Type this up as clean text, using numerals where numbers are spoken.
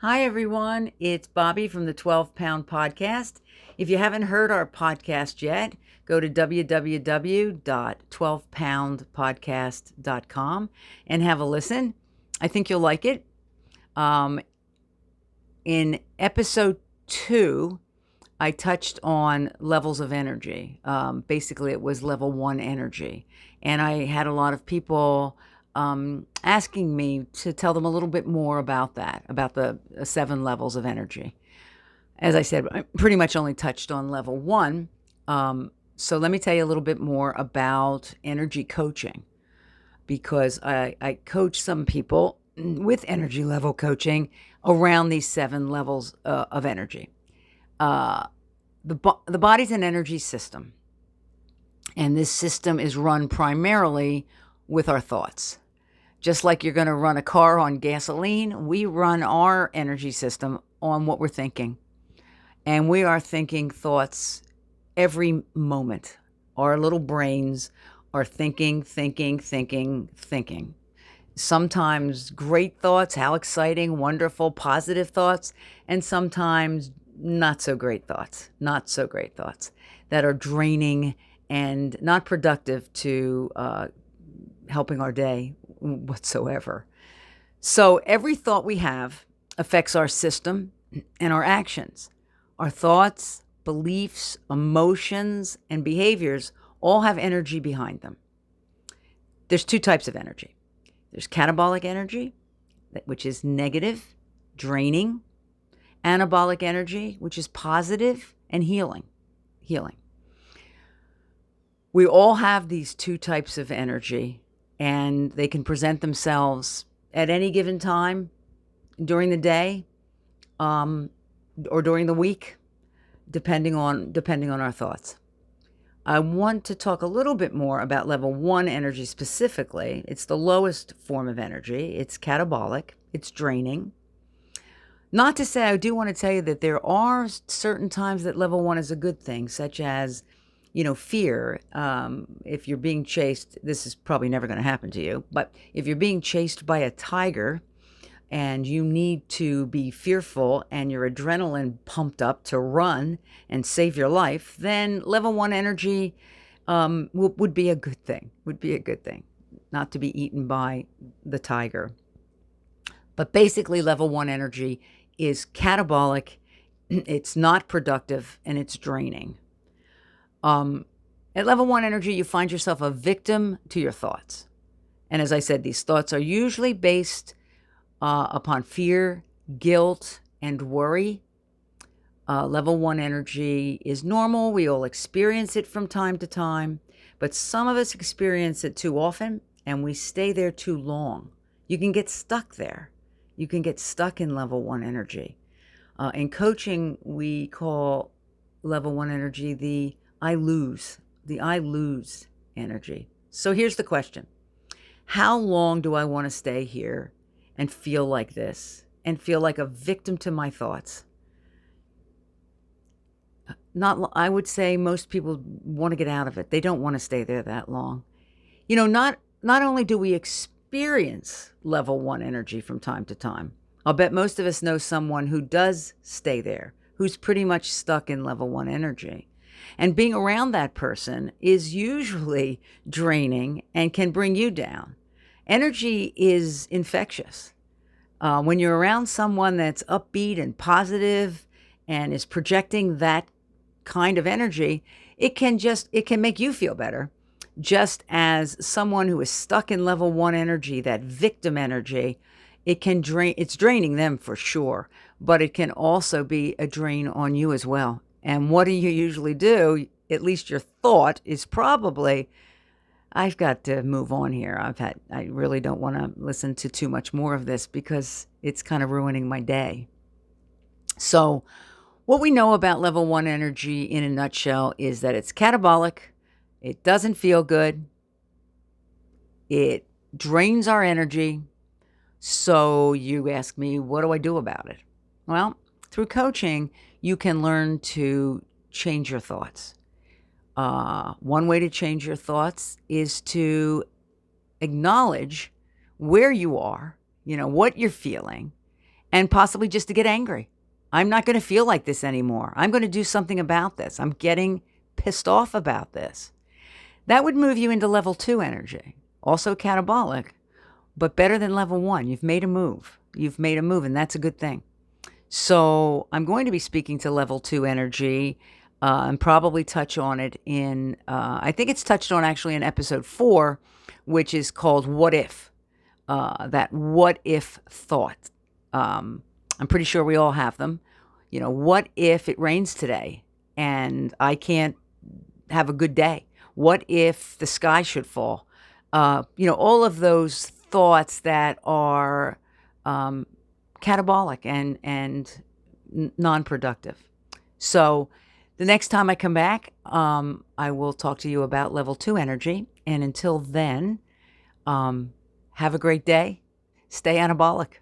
Hi, everyone. It's Bobbie from the 12 Pound Podcast. If you haven't heard our podcast yet, go to www.12poundpodcast.com and have a listen. I think you'll like it. Um, in episode 2, I touched on levels of energy. Basically, it was level 1 energy. And I had a lot of people asking me to tell them a little bit more about that, about the 7 levels of energy. As I said, I pretty much only touched on level 1. So let me tell you a little bit more about energy coaching, because I coach some people with energy level coaching around these 7 levels of energy. Uh, the body's an energy system, and this system is run primarily with our thoughts. Just like you're going to run a car on gasoline, we run our energy system on what we're thinking. And we are thinking thoughts every moment. Our little brains are thinking, thinking, thinking, thinking. Sometimes great thoughts, how exciting, wonderful, positive thoughts, and sometimes not so great thoughts, that are draining and not productive to helping our day whatsoever. So every thought we have affects our system and our actions. Our thoughts, beliefs, emotions, and behaviors all have energy behind them. There's 2 types of energy. There's catabolic energy, which is negative, draining. Anabolic energy, which is positive and healing. We all have these 2 types of energy, and they can present themselves at any given time during the day, or during the week, depending on our thoughts. I want to talk a little bit more about level 1 energy specifically. It's the lowest form of energy. It's catabolic. It's draining. Not to say, I do want to tell you that there are certain times that level 1 is a good thing, such as, fear. If you're being chased, this is probably never going to happen to you, but if you're being chased by a tiger and you need to be fearful and your adrenaline pumped up to run and save your life, then level 1 energy would be a good thing, not to be eaten by the tiger. But basically, level 1 energy is catabolic, it's not productive, and it's draining. At level 1 energy, you find yourself a victim to your thoughts. And as I said, these thoughts are usually based upon fear, guilt, and worry. Level 1 energy is normal. We all experience it from time to time, but some of us experience it too often, and we stay there too long. You can get stuck there. You can get stuck in level 1 energy. In coaching, we call level 1 energy the I lose energy. So here's the question. How long do I want to stay here and feel like this and feel like a victim to my thoughts? I would say most people want to get out of it. They don't want to stay there that long. Not only do we experience level 1 energy from time to time, I'll bet most of us know someone who does stay there, who's pretty much stuck in level 1 energy. And being around that person is usually draining and can bring you down. Energy is infectious. When you're around someone that's upbeat and positive and is projecting that kind of energy, it can make you feel better. Just as someone who is stuck in level 1 energy, that victim energy, it's draining them for sure, but it can also be a drain on you as well. And what do you usually do? At least your thought is probably, I've got to move on here. I really don't want to listen to too much more of this because it's kind of ruining my day. So what we know about level 1 energy in a nutshell is that it's catabolic. It doesn't feel good. It drains our energy. So you ask me, what do I do about it? Well, through coaching, you can learn to change your thoughts. One way to change your thoughts is to acknowledge where you are, what you're feeling, and possibly just to get angry. I'm not going to feel like this anymore. I'm going to do something about this. I'm getting pissed off about this. That would move you into level 2 energy, also catabolic, but better than level 1. You've made a move. You've made a move, and that's a good thing. So I'm going to be speaking to level 2 energy and probably touch on it in, I think it's touched on actually in episode 4, which is called What If? That what if thought. I'm pretty sure we all have them. You know, what if it rains today and I can't have a good day? What if the sky should fall? All of those thoughts that are catabolic and non-productive. So the next time I come back, I will talk to you about level 2 energy. And until then, have a great day. Stay anabolic.